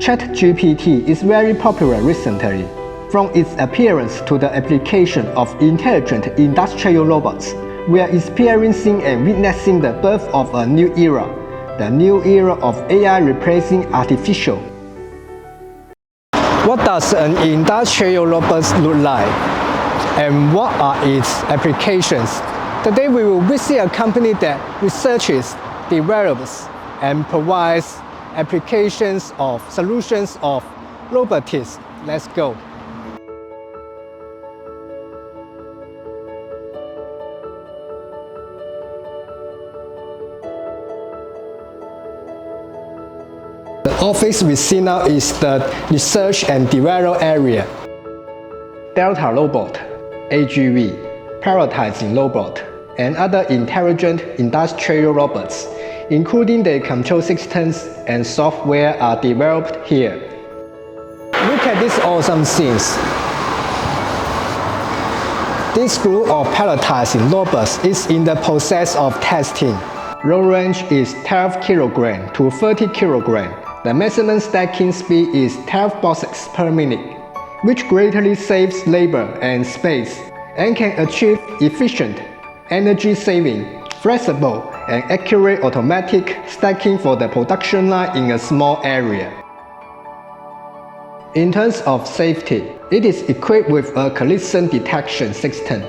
ChatGPT is very popular recently. From its appearance to the application of intelligent industrial robots, we are experiencing and witnessing the birth of a new era, the new era of AI replacing artificial. What does an industrial robot look like? And what are its applications? Today we will visit a company that researches, develops, and provides applications of solutions of robotics. Let's go. The office we see now is the research and development area. Delta robot, AGV, palletizing robot, and other intelligent industrial robots, including the control systems and software, are developed here. Look at these awesome scenes. This group of palletizing robots is in the process of testing. Load range is 12 kg to 30 kg. The maximum stacking speed is 12 boxes per minute, which greatly saves labor and space and can achieve efficient, energy-saving, flexible, and accurate automatic stacking for the production line in a small area. In terms of safety, it is equipped with a collision detection system.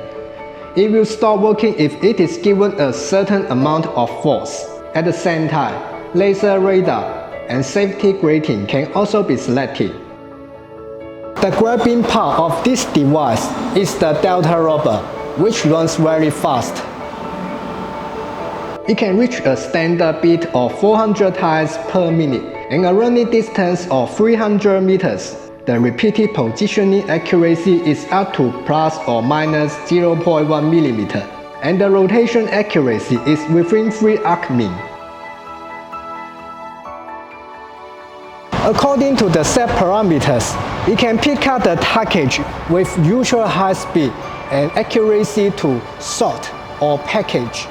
It will stop working if it is given a certain amount of force. At the same time, laser radar and safety grating can also be selected. The grabbing part of this device is the Delta robot, which runs very fast. It can reach a standard speed of 400 times per minute and a running distance of 300 meters. The repeated positioning accuracy is up to plus or minus 0.1 mm, and the rotation accuracy is within 3 arc mean. According to the set parameters, it can pick up the target with usual high speed and accuracy to sort or package.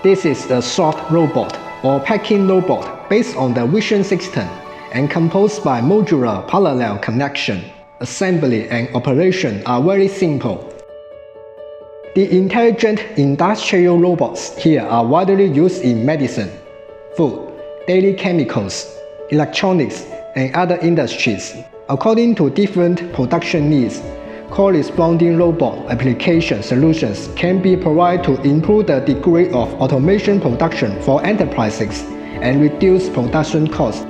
This is a sort robot or packing robot based on the vision system and composed by modular parallel connection. Assembly and operation are very simple. The intelligent industrial robots here are widely used in medicine, food, daily chemicals, electronics, and other industries. According to different production needs, corresponding robot application solutions can be provided to improve the degree of automation production for enterprises and reduce production costs.